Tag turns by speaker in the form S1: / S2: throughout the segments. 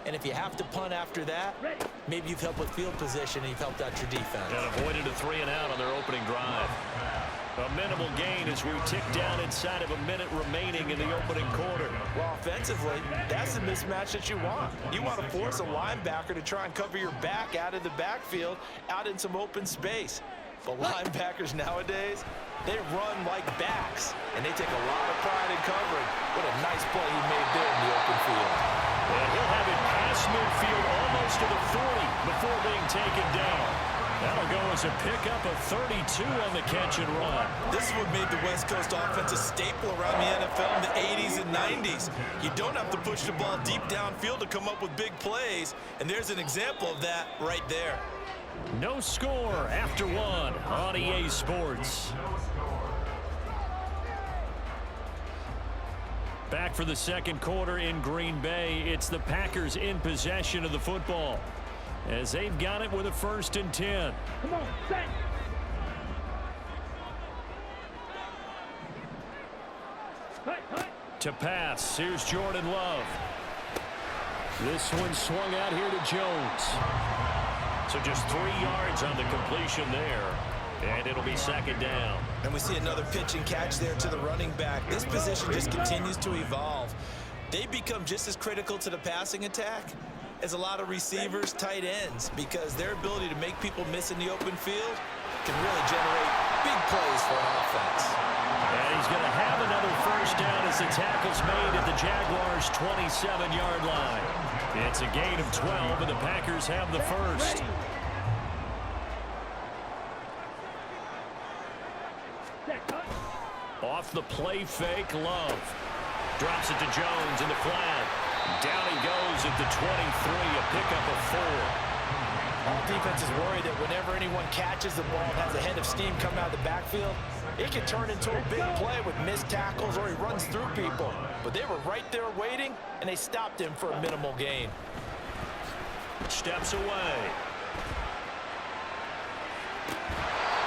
S1: And if you have to punt after that, maybe you've helped with field position and you've helped out your defense.
S2: And avoided a 3 and out on their opening drive. A minimal gain as we tick down inside of a minute remaining in the opening quarter.
S1: Well, offensively, that's the mismatch that you want. You want to force a linebacker to try and cover your back out of the backfield, out in some open space. But linebackers nowadays, they run like backs, and they take a lot of pride in covering. What a nice play he made there in the open field.
S2: And he'll have it past midfield almost to the 40 before being taken down. That'll go as a pickup of 32 on the catch and run.
S1: This is what made the West Coast offense a staple around the NFL in the 80s and 90s. You don't have to push the ball deep downfield to come up with big plays, and there's an example of that right there.
S2: No score after one on EA Sports. Back for the second quarter in Green Bay. It's the Packers in possession of the football, as they've got it with a 1st and 10.
S3: Come on, set.
S2: To pass, here's Jordan Love. This one swung out here to Jones. So just 3 yards on the completion there. And it'll be 2nd down.
S1: And we see another pitch and catch there to the running back. This position just continues to evolve. They become just as critical to the passing attack as a lot of receivers, tight ends, because their ability to make people miss in the open field can really generate big plays for an offense.
S2: And he's going to have another 1st down as the tackle's made at the Jaguars' 27-yard line. It's a gain of 12, and the Packers have the 1st. Off the play fake, Love. Drops it to Jones in the flat. Down he goes at the 23, a pickup of 4.
S1: All defenses worry that whenever anyone catches the ball and has a head of steam coming out of the backfield, it can turn into a big play with missed tackles or he runs through people. But they were right there waiting, and they stopped him for a minimal gain.
S2: Steps away.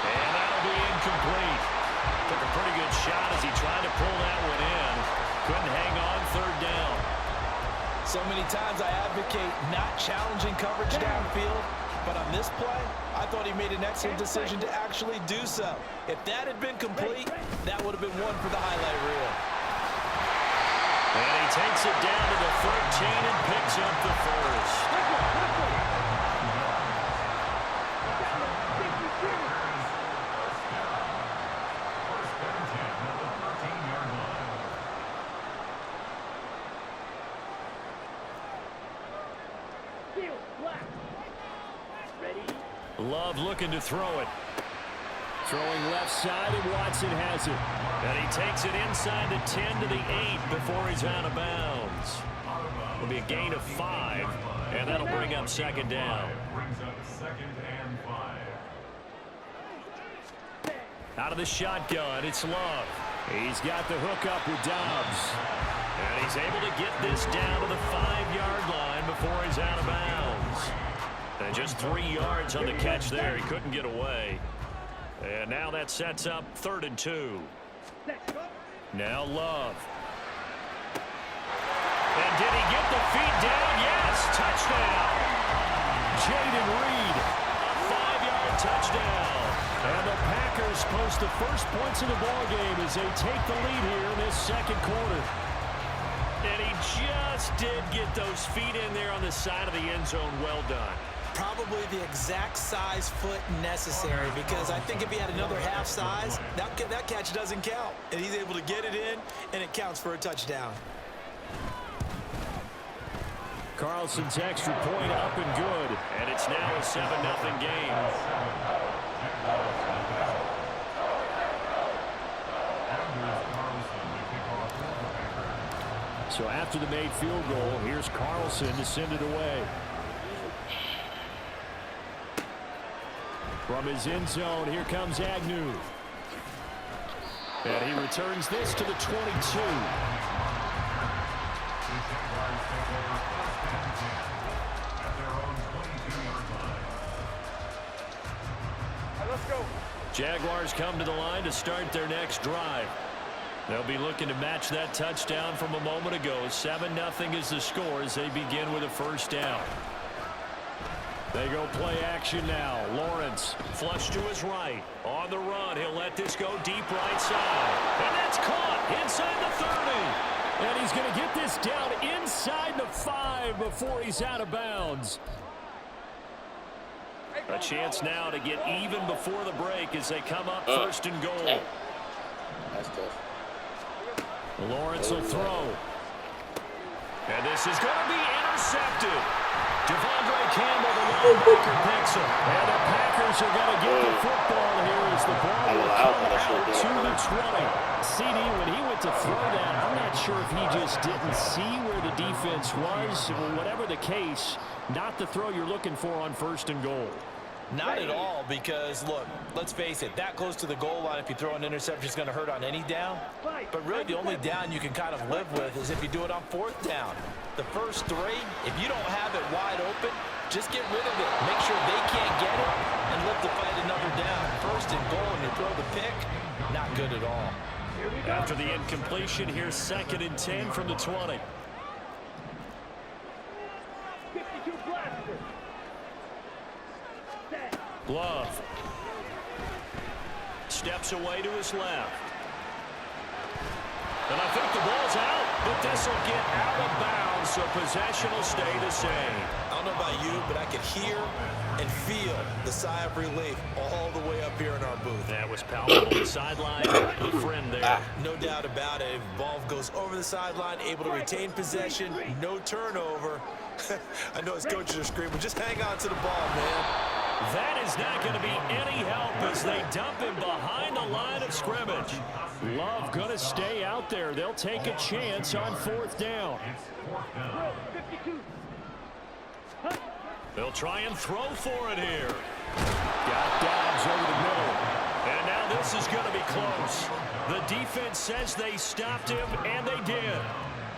S2: And that'll be incomplete. Took a pretty good shot as he tried to pull that one in. Couldn't hang on, 3rd down.
S1: So many times I advocate not challenging coverage downfield, but on this play, I thought he made an excellent decision to actually do so. If that had been complete, that would have been one for the highlight reel.
S2: And he takes it down to the 13 and picks up the 1st. Love looking to throw it. Throwing left side, and Watson has it. And he takes it inside the 10 to the 8 before he's out of bounds. It'll be a gain of 5, and that'll bring up 2nd down. Out of the shotgun, it's Love. He's got the hook up with Dobbs. And he's able to get this down to the 5-yard line before he's out of bounds. And just 3 yards on the catch there. He couldn't get away. And now that sets up 3rd and 2. Now Love. And did he get the feet down? Yes, touchdown. Jaden Reed, a 5-yard touchdown. And the Packers post the first points in the ballgame as they take the lead here in this 2nd quarter. And he just did get those feet in there on the side of the end zone. Well done.
S1: Probably the exact size foot necessary, because I think if he had another half size, that catch doesn't count. And he's able to get it in, and it counts for a touchdown.
S2: Carlson's extra point up and good. And it's now a 7-0 game. So after the made field goal, here's Carlson to send it away. From his end zone, here comes Agnew. And he returns this to the 22.
S3: Let's go.
S2: Jaguars come to the line to start their next drive. They'll be looking to match that touchdown from a moment ago. 7-0 is the score as they begin with a first down. They go play action now. Lawrence flush to his right. On the run, he'll let this go deep right side. And that's caught inside the 30. And he's going to get this down inside the 5 before he's out of bounds. A chance now to get even before the break as they come up first and goal.
S3: That's tough.
S2: Lawrence will throw. And this is going to be intercepted. Devondre Campbell, the linebacker, picks him. And the Packers are going to get the football here as the ball will come out to the 20. CD, when he went to throw that, I'm not sure if he just didn't see where the defense was. Whatever the case, not the throw you're looking for on first and goal.
S1: Not at all, because, look, let's face it, that close to the goal line, if you throw an interception, is going to hurt on any down. But really, the only down you can kind of live with is if you do it on 4th down. The first 3, if you don't have it wide open, just get rid of it. Make sure they can't get it and live to fight another down. First and goal, and you throw the pick, not good at all.
S2: After the incompletion, here's 2nd and 10 from the 20. Love steps away to his left. And I think the ball's out, but this will get out of bounds, so possession will stay the same.
S1: I don't know about you, but I could hear and feel the sigh of relief all the way up here in our booth.
S2: That was palpable. The sideline, the friend there.
S1: No doubt about it. Ball goes over the sideline, able to retain possession, no turnover. I know his coaches are screaming, just hang on to the ball, man.
S2: That is not going to be any help as they dump him behind the line of scrimmage. Love going to stay out there. They'll take a chance on 4th down. They'll try and throw for it here. Got Dobbs over the middle. And now this is going to be close. The defense says they stopped him, and they did.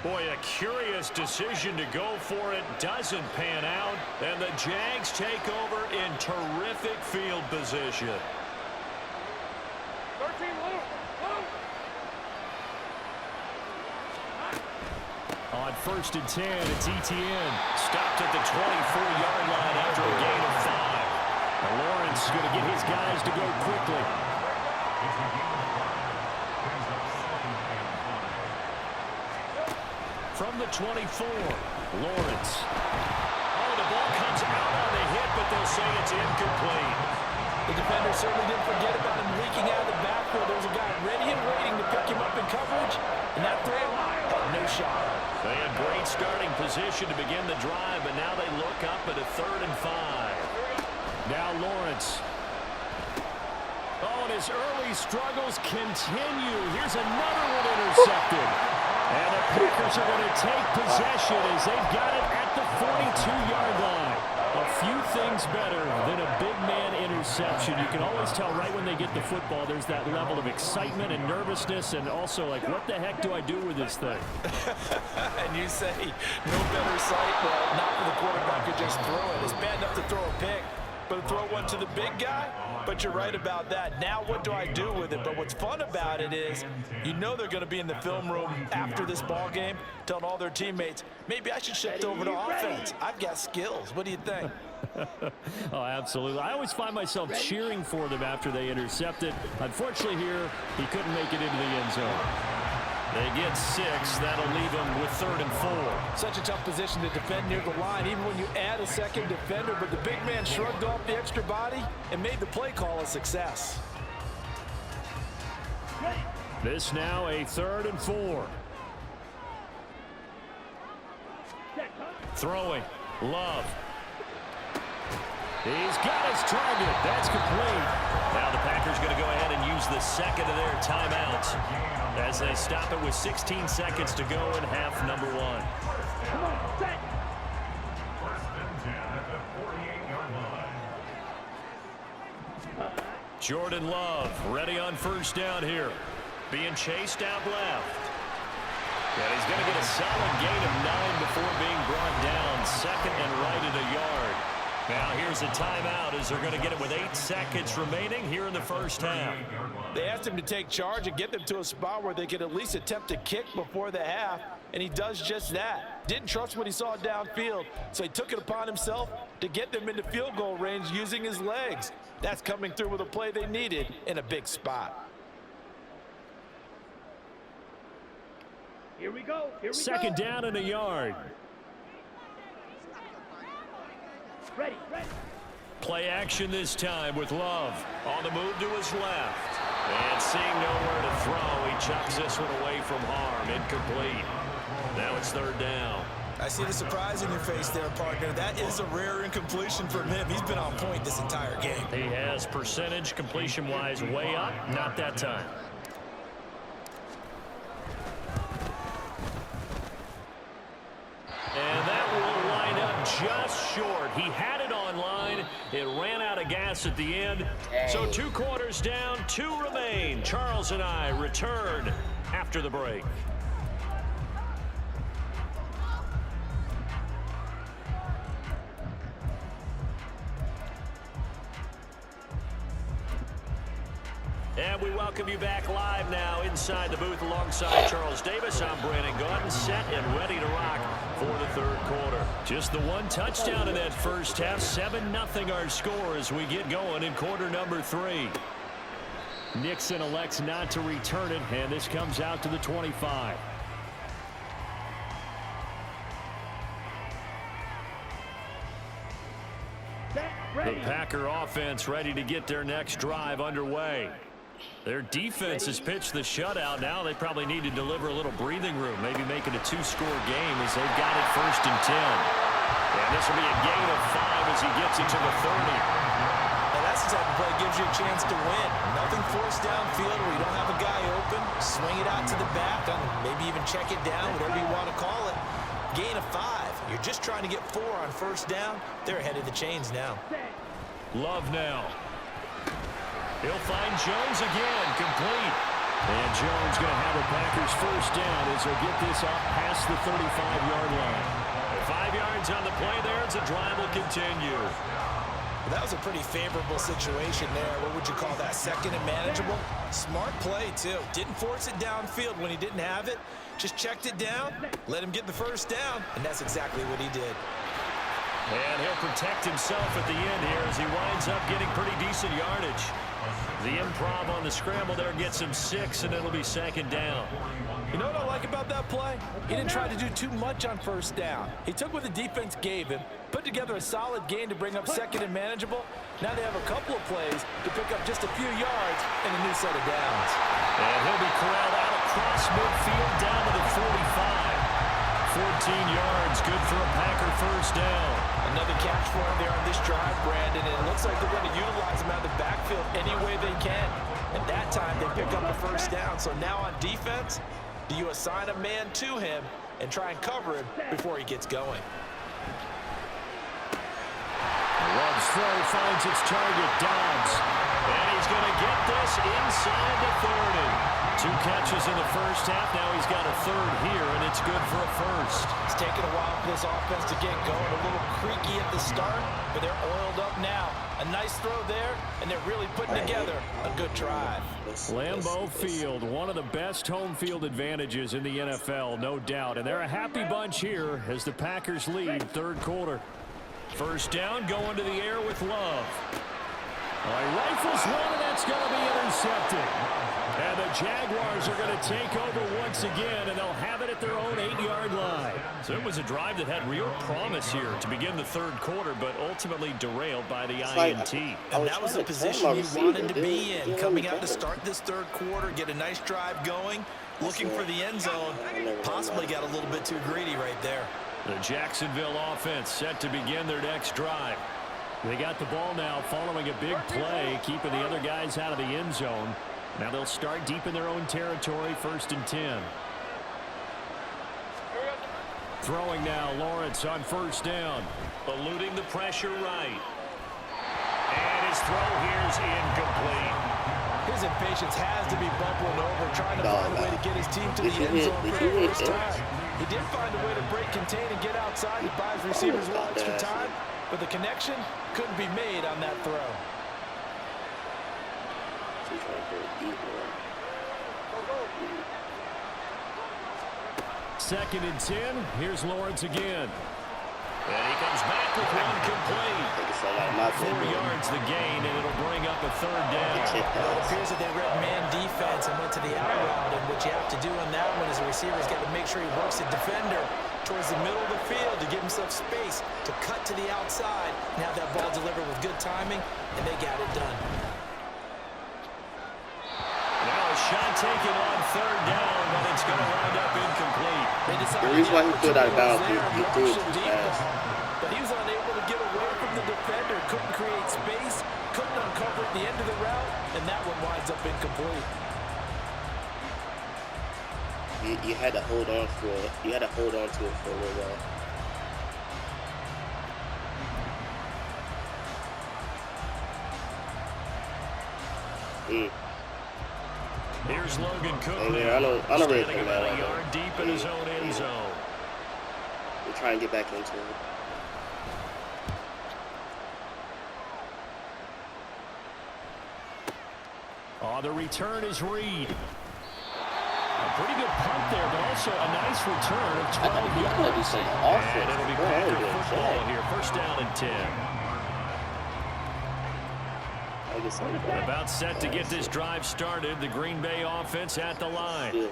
S2: Boy, a curious decision to go for it. Doesn't pan out. And the Jags take over in terrific field position. On 1st and 10, it's ETN. Stopped at the 24-yard line after a gain of 5. And Lawrence is going to get his guys to go quickly. From the 24, Lawrence. Oh, the ball comes out on the hit, but they'll say it's incomplete.
S1: The defender certainly didn't forget about him leaking out of the backfield. There's a guy ready and waiting to pick him up in coverage, and that throw, no shot.
S2: They had great starting position to begin the drive, but now they look up at a 3rd and 5. Now Lawrence. Oh, and his early struggles continue. Here's another one intercepted. And the Packers are going to take possession as they've got it at the 42-yard line. A few things better than a big man interception. You can always tell right when they get the football, there's that level of excitement and nervousness, and also like, what the heck do I do with this thing?
S1: And you say, no better sight? Well, not for the quarterback to just throw it. It's bad enough to throw a pick, but to throw one to the big guy? But you're right about that. Now what do I do with it? But what's fun about it is, you know they're going to be in the film room after this ball game telling all their teammates, maybe I should shift over to offense. I've got skills. What do you think?
S2: Oh, absolutely. I always find myself cheering for them after they intercept it. Unfortunately here, he couldn't make it into the end zone. They get 6. That'll leave them with 3rd and 4.
S1: Such a tough position to defend near the line, even when you add a second defender. But the big man shrugged off the extra body and made the play call a success.
S2: This now a 3rd and 4. Throwing. Love. He's got his target. That's complete. Now the Packers going to go ahead and use the second of their timeouts as they stop it with 16 seconds to go in half number 1. Jordan Love ready on 1st down here. Being chased out left. And he's going to get a solid gain of 9 before being brought down. 2nd and right at a yard. Now here's a timeout as they're going to get it with 8 seconds remaining here in the first half.
S1: They asked him to take charge and get them to a spot where they could at least attempt to kick before the half, and he does just that. Didn't trust what he saw downfield, so he took it upon himself to get them into field goal range using his legs. That's coming through with a play they needed in a big spot.
S4: Here we go.
S2: Second down and a yard.
S4: Ready.
S2: Play action this time with Love. On the move to his left. And seeing nowhere to throw, he chucks this one away from harm. Incomplete. Now it's third down.
S1: I see the surprise in your face there, partner. That is a rare incompletion from him. He's been on point this entire game.
S2: He has percentage completion-wise way up. Not that time. And that will line up just short. He had it on line. It ran out of gas at the end. So 2 quarters down, 2 remain. Charles and I return after the break. And we welcome you back live now inside the booth alongside Charles Davis. I'm Brandon Gaudin, set and ready to rock for the third quarter. Just the 1 touchdown in that first half. 7-0 our score as we get going in quarter number 3. Nixon elects not to return it, and this comes out to the 25. The Packer offense ready to get their next drive underway. Their defense has pitched the shutout. Now they probably need to deliver a little breathing room, maybe make it a 2-score game as they've got it first and 10. And this will be a gain of 5 as he gets it to the 30.
S1: And that's the type of play that gives you a chance to win. Nothing forced downfield where you don't have a guy open. Swing it out to the back, maybe even check it down, whatever you want to call it. Gain of 5. You're just trying to get 4 on first down. They're ahead of the chains now.
S2: Love now. He'll find Jones again, complete. And Jones going to have the Packers first down as they get this up past the 35-yard line. 5 yards on the play there as the drive will continue.
S1: Well, that was a pretty favorable situation there. What would you call that? Second and manageable? Smart play, too. Didn't force it downfield when he didn't have it. Just checked it down, let him get the first down, and that's exactly what he did.
S2: And he'll protect himself at the end here as he winds up getting pretty decent yardage. The improv on the scramble there gets him 6, and it'll be second down.
S1: You know what I like about that play? He didn't try to do too much on first down. He took what the defense gave him, put together a solid game to bring up second and manageable. Now they have a couple of plays to pick up just a few yards and a new set of downs.
S2: And he'll be corralled out across midfield down to the 45. 14 yards, good for a Packer first down.
S1: Another catch for him there on this drive, Brandon, and it looks like they're going to utilize him out of the backfield any way they can. And that time they pick up the first down. So now on defense, do you assign a man to him and try and cover him before he gets going?
S2: Love's throw finds its target, Dobbs. And he's going to get this inside the 30. 2 catches in the first half. Now he's got a third here, and it's good for a first.
S1: It's taken a while for this offense to get going. A little creaky at the start, but they're oiled up now. A nice throw there, and they're really putting together a good drive.
S2: Lambeau Field, one of the best home field advantages in the NFL, no doubt. And they're a happy bunch here as the Packers lead third quarter. First down, going to the air with Love. He rifles one, and that's going to be intercepted. And the Jaguars are going to take over once again, and they'll have it at their own 8-yard line. So it was a drive that had real promise here to begin the third quarter, but ultimately derailed by the INT.
S1: And that was the position he wanted to be in, coming out to start this third quarter, get a nice drive going, looking for the end zone. Possibly got a little bit too greedy right there.
S2: The Jacksonville offense set to begin their next drive. They got the ball now following a big play, keeping the other guys out of the end zone. Now they'll start deep in their own territory, first and 10. Throwing now, Lawrence on first down. Eluding the pressure right. And his throw here's incomplete.
S1: His impatience has to be bubbling over, trying to find a way to get his team to the end zone for the first time. He did find a way to break contain and get outside. He buys receivers a little extra time, but the connection couldn't be made on that throw.
S3: She's trying to eat more.
S2: Second and 10. Here's Lawrence again. And he comes back with one complete. 4 yards the gain, and it'll bring up a third down.
S1: Well, it appears that they read man defense and went to the out route, and what you have to do on that one is a receiver's got to make sure he works the defender towards the middle of the field to give himself space to cut to the outside and have that ball delivered with good timing, and they got it done.
S2: Now a shot taken on third down, but it's going to wind up incomplete.
S3: The reason why he put out of bounds, he threw it too fast.
S1: But he was unable to get away from the defender, couldn't create space, couldn't uncover at the end of the route, and that one winds up incomplete.
S3: You had to hold on for it. You had to hold on to it for a little while.
S2: Here's Logan Cook.
S3: Oh, yeah, I don't really think
S2: about
S3: that
S2: a yard deep in his own end zone.
S3: We're trying to get back into it.
S2: Oh, the return is Reed. A pretty good punt there, but also a nice return of 12 yards. And it'll be Packer football here. First down and 10. About set to get this drive started. The Green Bay offense at the line.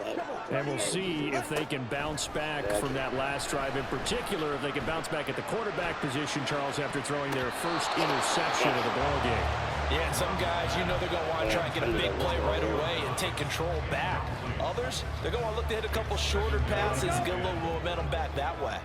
S2: And we'll see if they can bounce back from that last drive. In particular, if they can bounce back at the quarterback position, Charles, after throwing their first interception of the ballgame.
S1: Yeah, and some guys, you know they're going to want to try and get a big play right away and take control back. Others, they're going to want to look to hit a couple shorter passes and get a little momentum back that way.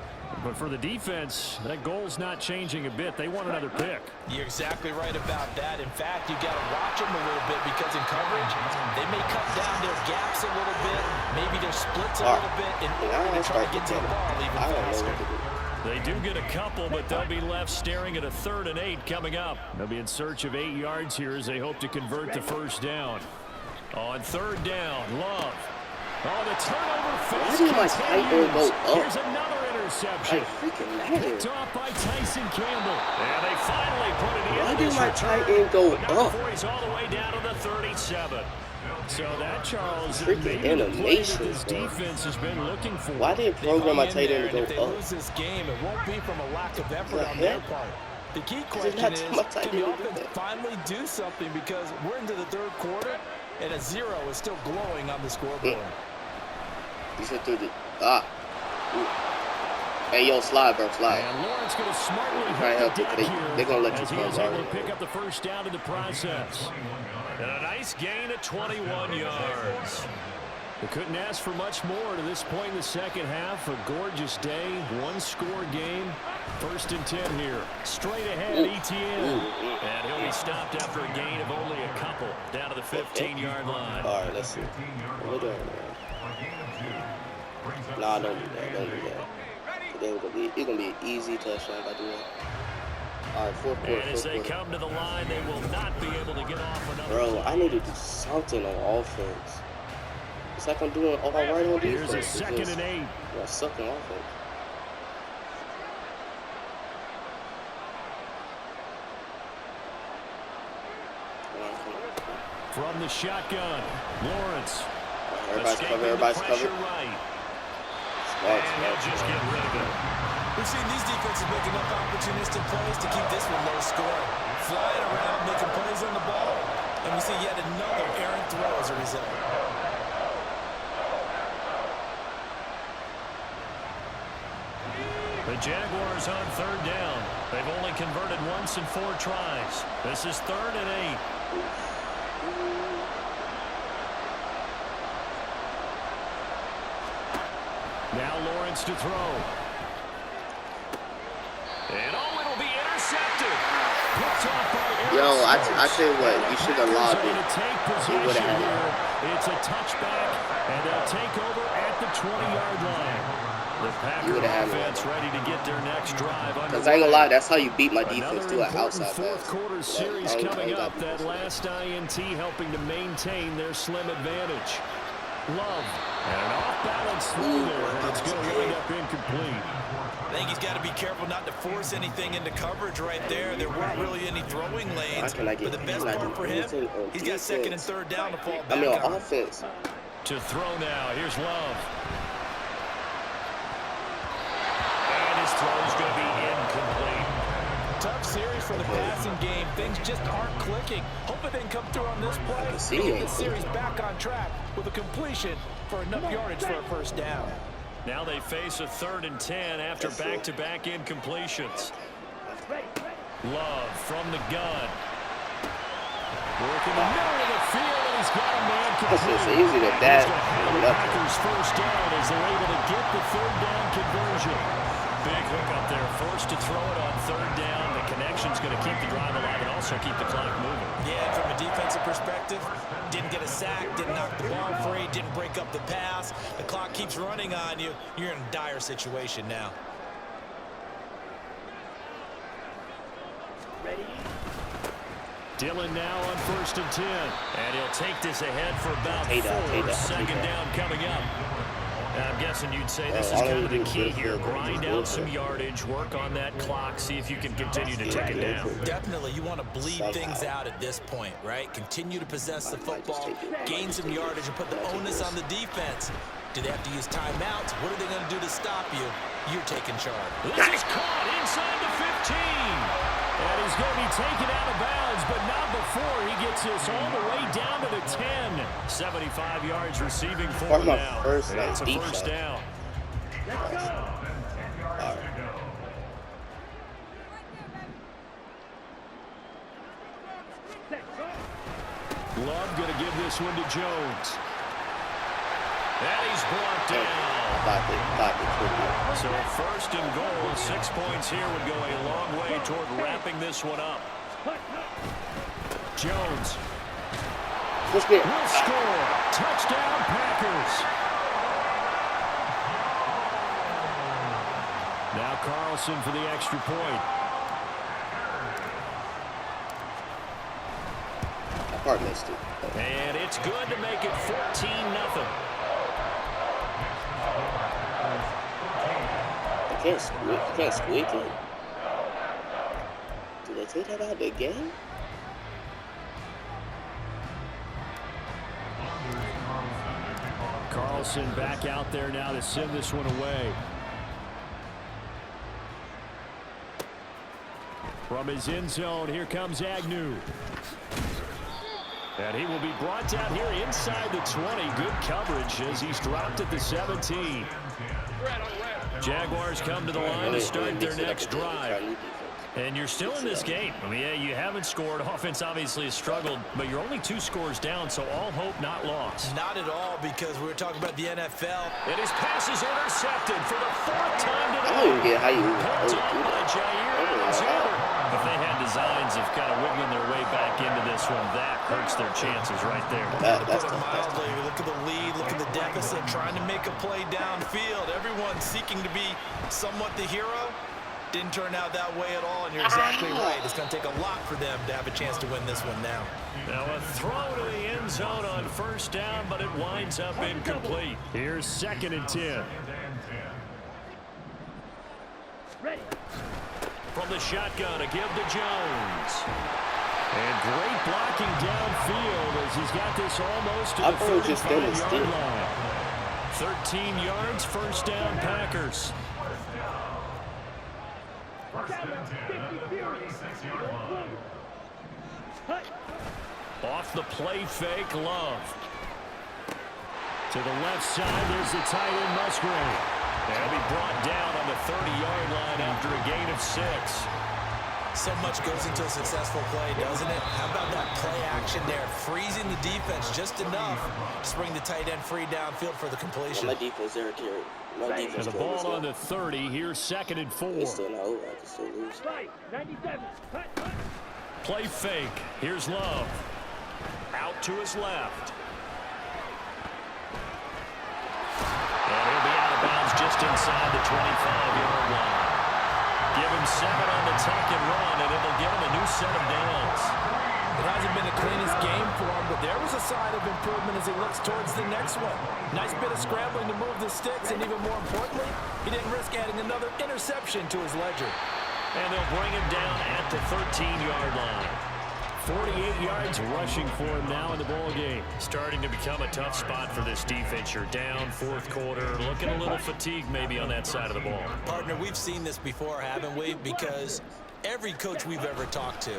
S2: But for the defense, that goal's not changing a bit. They want another pick.
S1: You're exactly right about that. In fact, you got to watch them a little bit because in coverage, they may cut down their gaps a little bit, maybe their splits a little bit in order to try to get to the ball even faster.
S2: They do get a couple, but they'll be left staring at a 3rd and 8 coming up. They'll be in search of 8 yards here as they hope to convert the first down. On 3rd down, Love. Oh, the turnover face continues. Here's another interception. Picked off by Tyson Campbell. And they finally put it in.
S3: Why did my tight end go up?
S2: He's all the way down to the 37. So that, Charles,
S3: freaking animation.
S1: This defense has been looking for.
S3: Why didn't program my tight end to go up?
S1: If they lose this game, it won't be from a lack of effort on their part. The key question is, can the offense finally do something, because we're into the 3rd quarter and a 0 is still glowing on the scoreboard.
S3: You should do the Hey, yo, slide, bro, slide.
S2: And Lawrence going to smartly
S3: help you. They're going to let you
S2: as he is able to pick up the first down in the process. And a nice gain of 21 yards. They couldn't ask for much more to this point in the second half. A gorgeous day, 1-score game. 1st and 10 here. Straight ahead, Etienne. And he'll be stopped after a gain of only a couple. Down to the 15-yard line.
S3: All right, let's see. What are Nah, don't do that. Don't do that. It's going to be an easy touchdown if I do that. All right, 4th quarter.
S2: And as they come to the line, they will not be able to get off another.
S3: Bro, I need to do something on offense. It's like I'm doing all right on defense.
S2: Here's a 2nd and 8.
S3: I suck on offense.
S2: From the shotgun, Lawrence.
S3: Everybody's covered. Everybody's covered.
S2: Right.
S3: Smart.
S2: Just get rid of it.
S1: We've seen these defenses make enough opportunistic plays to keep this one low scoring. Flying around, making plays on the ball, and we see yet another errant throw as a result.
S2: The Jaguars on 3rd down. They've only converted once in 4 tries. This is 3rd and 8. Now Lawrence to throw. And it'll be intercepted.
S3: Yo, I tell you what, you should have logged it. You would have had it.
S2: It's a touchback, and they'll take over at the 20-yard line. The Packer offense ready to get their next drive.
S3: Because I ain't gonna lie, that's how you beat my defense too, at outside pass.
S2: 4th quarter series coming up. That last INT helping to maintain their slim advantage. Love. And an off-balance throw there, and it's going to wind up incomplete.
S1: I think he's got to be careful not to force anything into coverage right there. There weren't really any throwing lanes. But the best part for him, he's got second and third down to fall back on.
S3: Offense.
S2: To throw now. Here's Love. And his throw's going to be incomplete.
S1: Tough series for the passing game. Things just aren't clicking. Hope it didn't come through on this play. Get the series back on track with a completion for enough yardage for a first down.
S2: Now they face a 3rd and 10 after back-to-back incompletions. Love from the gun. Working the middle of the field, and he's got a man complete.
S3: It's easy to that.
S2: Packers first down as they're able to get the 3rd down conversion. Big hook up there. First to throw it on 3rd down. The connection's going to keep the drive alive and also keep the clock moving.
S1: Yeah, and from a defensive perspective, didn't get a sack, didn't knock the ball free, didn't break up the pass. The clock keeps running on you. You're in a dire situation now.
S4: Ready?
S2: Dillon now on 1st and 10. And he'll take this ahead for about 4. 2nd down coming up. And I'm guessing you'd say this is kind of the key here. Grind out some yardage, work on that clock, see if you can continue to tick it down.
S1: Definitely, you want to bleed things out at this point, right? Continue to possess the football, gain some yardage, and put the onus on the defense. Do they have to use timeouts? What are they going to do to stop you? You're taking charge.
S2: This is caught inside the 15. And he's going to be taken out of bounds, but not before he gets this all the way down to the 10. 75 yards receiving for him now. It's a first down. Love going to give this one to Jones. And he's brought down. So 1st and goal, 6 points here would go a long way toward wrapping this one up. Jones will score. Touchdown, Packers. Now Carlson for the extra point. And it's good to make it 14-0.
S3: Can't squeak it. Did they take that out of the game?
S2: Carlson back out there now to send this one away. From his end zone, here comes Agnew. And he will be brought down here inside the 20. Good coverage as he's dropped at the 17. Jaguars come to the line to start their next drive. And you're still in this game. I mean, yeah, you haven't scored. Offense obviously has struggled, but you're only 2 scores down, so all hope not lost.
S1: Not at all, because we were talking about the NFL.
S2: And his pass is intercepted for the 4th time today.
S3: I don't even get how you
S2: If they had designs of kind of wiggling their way back into this one, that hurts their chances right there.
S1: That's mildly. Look at the lead, look at the deficit, trying to make a play downfield. Everyone seeking to be somewhat the hero. Didn't turn out that way at all, and you're exactly right. It's going to take a lot for them to have a chance to win this one now.
S2: Now a throw to the end zone on 1st down, but it winds up incomplete. Here's 2nd and 10.
S4: Ready.
S2: From the shotgun, a give to Jones. And great blocking downfield as he's got this almost to the 35-yard line. 13 yards, 1st down, Packers. Off the play fake, Love. To the left side, there's the tight end, Musgrave. They'll be brought down on the 30-yard line after a gain of 6.
S1: So much goes into a successful play, doesn't it? How about that play action there? Freezing the defense just enough to bring the tight end free downfield for the completion.
S3: My defense there, Terry.
S2: And the ball on the 30. Here's 2nd and 4.
S3: It's still not over. I can still lose.
S4: 97.
S2: Play fake. Here's Love. Out to his left. And he'll be out of bounds just inside the 25-yard line. Give him 7 on the tuck and run, and it'll give him a new set of downs.
S1: It hasn't been the cleanest game for him, but there was a sign of improvement as he looks towards the next one. Nice bit of scrambling to move the sticks, and even more importantly, he didn't risk adding another interception to his ledger.
S2: And they'll bring him down at the 13-yard line. 48 yards rushing for him now in the ball game. Starting to become a tough spot for this defense. You're down fourth quarter, looking a little fatigued maybe on that side of the ball.
S1: Partner, we've seen this before, haven't we? Because every coach we've ever talked to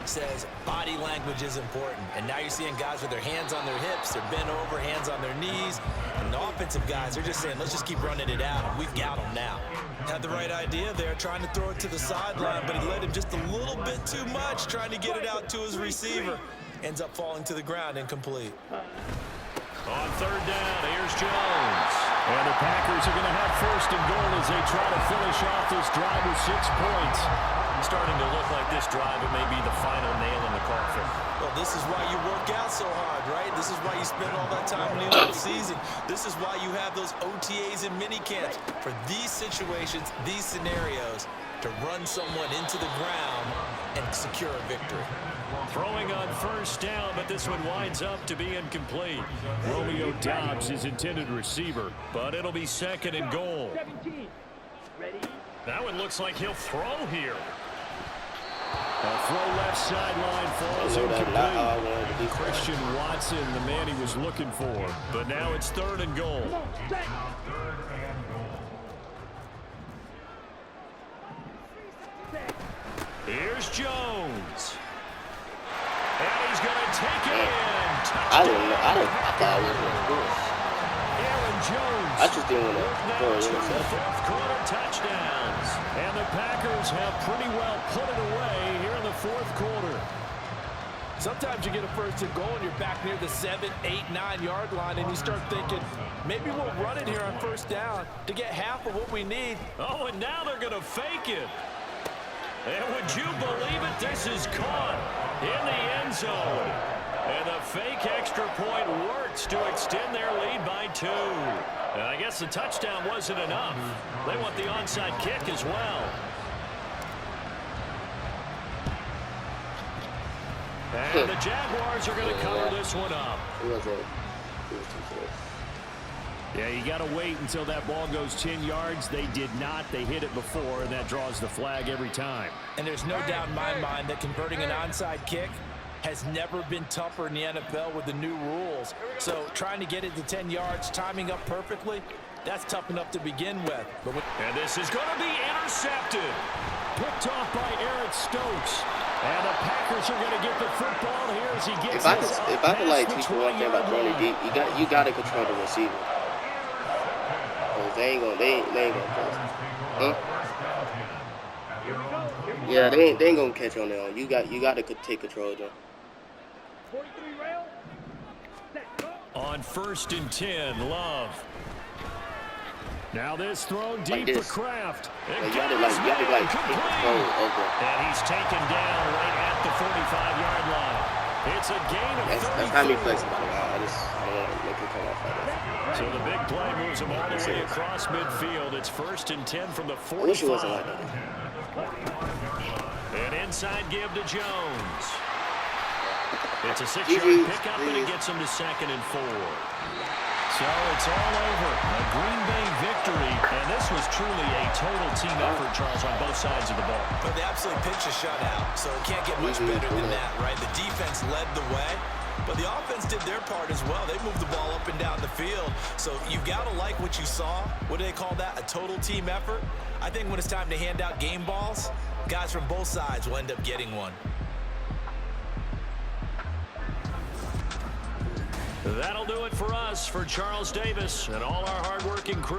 S1: says body language is important. And now you're seeing guys with their hands on their hips, they're bent over, hands on their knees. And the offensive guys are just saying, let's just keep running it out. We've got them now. Had the right idea there, trying to throw it to the sideline, but he led him just a little bit too much, trying to get it out to his receiver. Ends up falling to the ground, incomplete.
S2: On third down, here's Jones. And the Packers are going to have first and goal as they try to finish off this drive with 6 points. Starting to look like this drive, it may be the final nail in the coffin.
S1: Well, this is why you work out so hard, right? This is why you spend all that time in the offseason. This is why you have those OTAs and mini camps. For these situations, these scenarios, to run someone into the ground and secure a victory.
S2: Throwing on first down, but this one winds up to be incomplete. Romeo Doubs is intended receiver, but it'll be second and goal.
S4: 17. Ready?
S2: That one looks like he'll throw here. A throw left sideline falls incomplete. Christian Watson, the man he was looking for. But now it's third and goal.
S4: Come on, set.
S2: Here's Jones. And he's going to take it in.
S3: I thought I was going to do it.
S2: Aaron Jones.
S3: I just didn't want to throw it
S2: Two
S3: in.
S2: fourth quarter touchdowns. And the Packers have pretty well put it away here in the fourth quarter.
S1: Sometimes you get a first and goal and you're back near the 7, 8, 9-yard line and you start thinking, maybe we'll run it here on first down to get half of what we need.
S2: Oh, and now they're going to fake it. And would you believe it? This is caught in the end zone. And the fake extra point works to extend their lead by 2. And I guess the touchdown wasn't enough. They want the onside kick as well. And the Jaguars are going to cover this one up. Yeah, you got to wait until that ball goes 10 yards. They did not. They hit it before, and that draws the flag every time.
S1: And there's no doubt in my mind that converting an onside kick has never been tougher in the NFL with the new rules. So trying to get it to 10 yards, timing up perfectly, that's tough enough to begin with.
S2: And this is going to be intercepted. Picked off by Eric Stokes. And the Packers are going to get the football here as he gets
S3: If I could like teach you one thing about throwing deep, you got to control the receiver. They ain't gonna catch. Huh? Yeah, they ain't gonna catch on their own. You got to take control of them.
S4: 43 rail. Set. Go.
S2: On first and 10, Love. Now this thrown deep
S3: Like this.
S2: for Kraft.
S3: You got to take control of them.
S2: And he's taken down right at the 45-yard line. It's a gain of 33.
S3: That's how me flexible. I don't want to make it come off like that.
S2: So the big play moves him all the way across midfield. It's first and 10 from the 45.
S3: I wish it wasn't like that.
S2: An inside give to Jones. It's a 6-yard pickup, and it gets him to second and 4. So it's all over. A Green Bay victory, and this was truly a total team effort, Charles, on both sides of the ball.
S1: But they absolutely pitched a shutout, so it can't get much better than that, right? The defense led the way, but the offense did their part as well. They moved the ball up and down the field, so you've got to like what you saw. What do they call that? A total team effort? I think when it's time to hand out game balls, guys from both sides will end up getting one.
S2: That'll do it for us. For Charles Davis and all our hardworking crew.